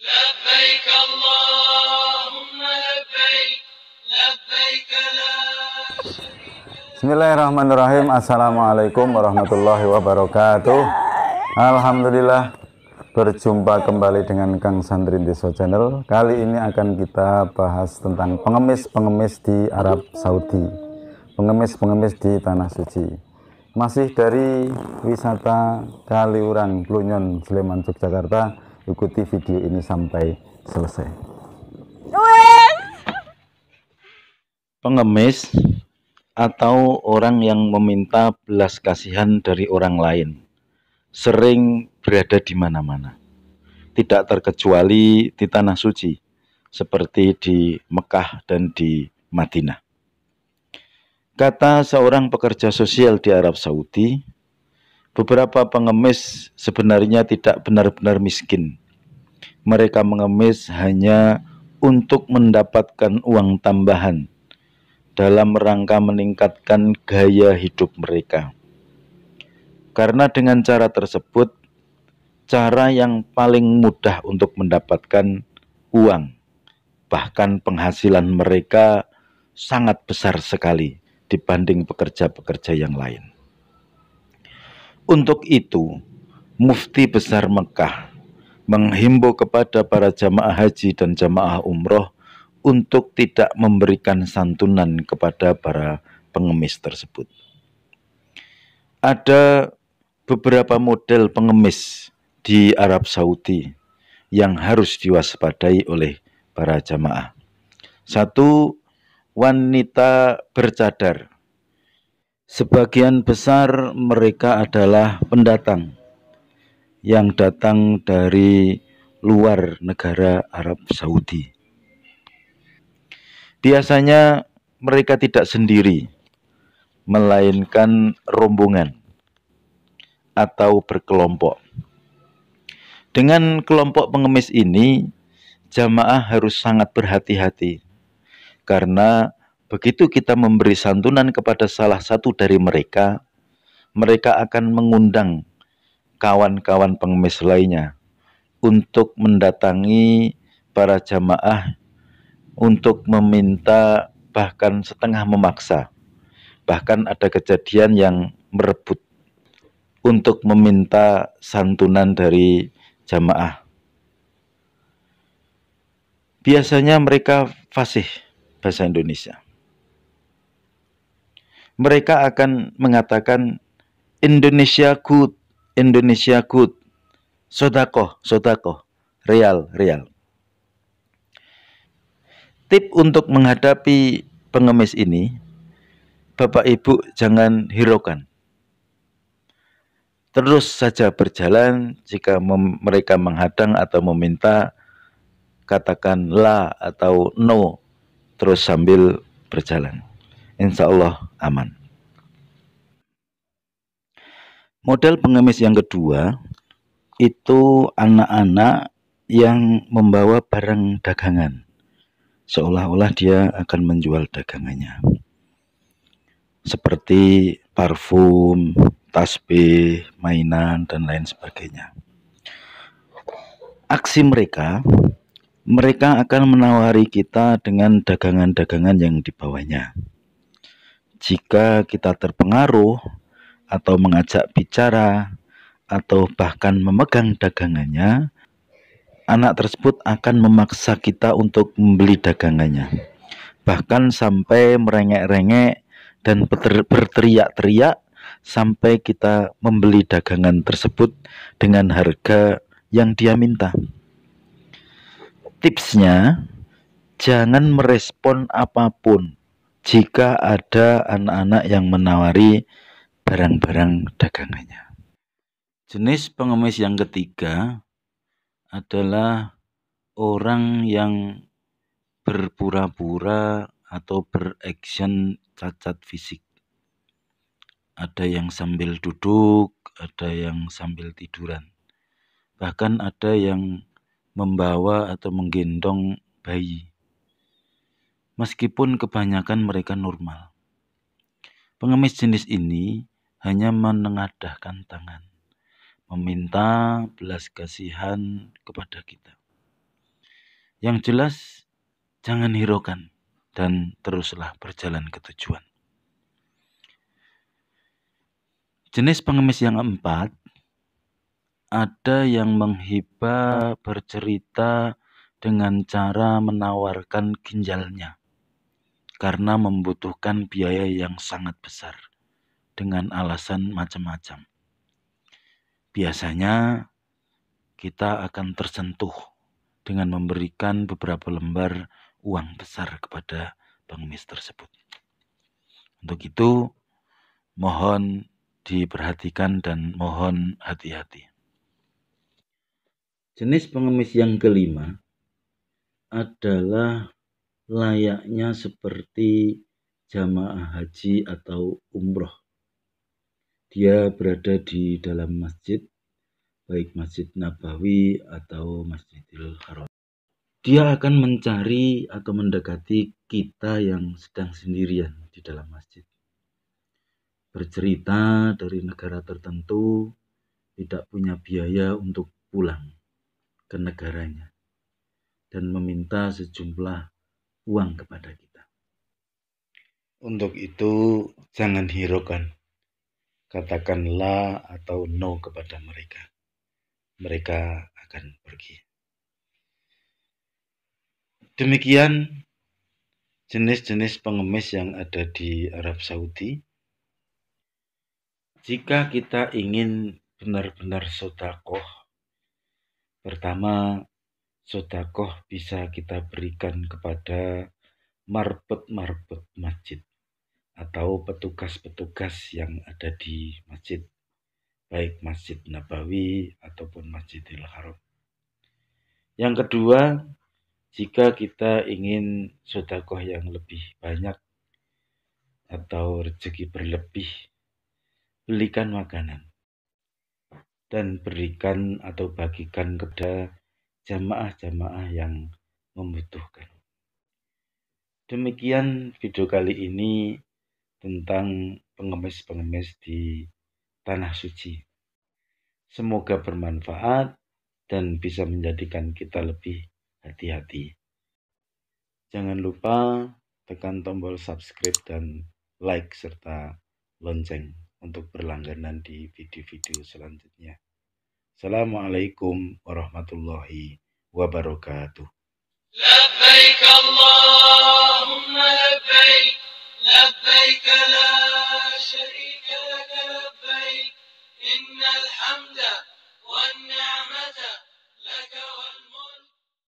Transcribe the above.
لبيك اللهم لبيك لبيك لا شريك لك. Bismillahirrahmanirrahim. Assalamualaikum warahmatullahi wabarakatuh. Alhamdulillah, berjumpa kembali dengan Kang Santri Deso Channel. Kali ini akan kita bahas tentang pengemis-pengemis di Arab Saudi, pengemis-pengemis di Tanah Suci. Masih dari wisata Kaliurang, Blunyon, Sleman, Yogyakarta. Ikuti video ini sampai selesai. Pengemis atau orang yang meminta belas kasihan dari orang lain sering berada di mana-mana, tidak terkecuali di Tanah Suci seperti di Mekah dan di Madinah. Kata seorang pekerja sosial di Arab Saudi, beberapa pengemis sebenarnya tidak benar-benar miskin. Mereka mengemis hanya untuk mendapatkan uang tambahan dalam rangka meningkatkan gaya hidup mereka. Karena dengan cara tersebut, cara yang paling mudah untuk mendapatkan uang, bahkan penghasilan mereka sangat besar sekali dibanding pekerja-pekerja yang lain. Untuk itu, Mufti Besar Mekah menghimbau kepada para jamaah haji dan jamaah umroh untuk tidak memberikan santunan kepada para pengemis tersebut. Ada beberapa model pengemis di Arab Saudi yang harus diwaspadai oleh para jamaah. Satu, wanita bercadar. Sebagian besar mereka adalah pendatang yang datang dari luar negara Arab Saudi. Biasanya mereka tidak sendiri, melainkan rombongan atau berkelompok. Dengan kelompok pengemis ini, jamaah harus sangat berhati-hati, karena begitu kita memberi santunan kepada salah satu dari mereka, mereka akan mengundang kawan-kawan pengemis lainnya untuk mendatangi para jamaah untuk meminta, bahkan setengah memaksa. Bahkan ada kejadian yang merebut untuk meminta santunan dari jamaah. Biasanya mereka fasih bahasa Indonesia. Mereka akan mengatakan Indonesia good, sodakoh, real. Tip untuk menghadapi pengemis ini, Bapak Ibu jangan hiraukan. Terus saja berjalan. Jika mereka menghadang atau meminta, katakan la atau no, terus sambil berjalan. Insya Allah aman. Model pengemis yang kedua, itu anak-anak yang membawa barang dagangan, seolah-olah dia akan menjual dagangannya, seperti parfum, tasbih, mainan, dan lain sebagainya. Aksi mereka akan menawari kita dengan dagangan-dagangan yang dibawanya. Jika kita terpengaruh atau mengajak bicara atau bahkan memegang dagangannya, anak tersebut akan memaksa kita untuk membeli dagangannya, bahkan sampai merengek-rengek dan berteriak-teriak sampai kita membeli dagangan tersebut dengan harga yang dia minta. Tipsnya, jangan merespon apapun jika ada anak-anak yang menawari barang-barang dagangannya. Jenis pengemis yang ketiga adalah orang yang berpura-pura atau beraction cacat fisik. Ada yang sambil duduk, ada yang sambil tiduran. Bahkan ada yang membawa atau menggendong bayi. Meskipun kebanyakan mereka normal. Pengemis jenis ini hanya menengadahkan tangan, meminta belas kasihan kepada kita. Yang jelas, jangan hiraukan dan teruslah berjalan ke tujuan. Jenis pengemis yang keempat, ada yang menghibah bercerita dengan cara menawarkan ginjalnya karena membutuhkan biaya yang sangat besar dengan alasan macam-macam. Biasanya kita akan tersentuh dengan memberikan beberapa lembar uang besar kepada pengemis tersebut. Untuk itu, mohon diperhatikan dan mohon hati-hati. Jenis pengemis yang kelima adalah layaknya seperti jamaah haji atau umroh. Dia berada di dalam masjid, baik Masjid Nabawi atau Masjidil Haram. Dia akan mencari atau mendekati kita yang sedang sendirian di dalam masjid. Bercerita dari negara tertentu, tidak punya biaya untuk pulang ke negaranya, dan meminta sejumlah uang kepada kita. Untuk itu, jangan hiraukan. Katakan la atau no kepada mereka. Mereka akan pergi. Demikian jenis-jenis pengemis yang ada di Arab Saudi. Jika kita ingin benar-benar sedekah, pertama, sedekah bisa kita berikan kepada marbot-marbot masjid atau petugas-petugas yang ada di masjid, baik Masjid Nabawi ataupun Masjidil Haram. Yang kedua, jika kita ingin sedekah yang lebih banyak atau rezeki berlebih, belikan makanan dan berikan atau bagikan kepada jamaah-jamaah yang membutuhkan. Demikian video kali ini tentang pengemis-pengemis di Tanah Suci. Semoga bermanfaat dan bisa menjadikan kita lebih hati-hati. Jangan lupa tekan tombol subscribe dan like serta lonceng untuk berlangganan di video-video selanjutnya. Assalamualaikum warahmatullahi wabarakatuh. لبيك اللهم لبيك لبيك لا شريك لك لبيك إن الحمد والنعمة لك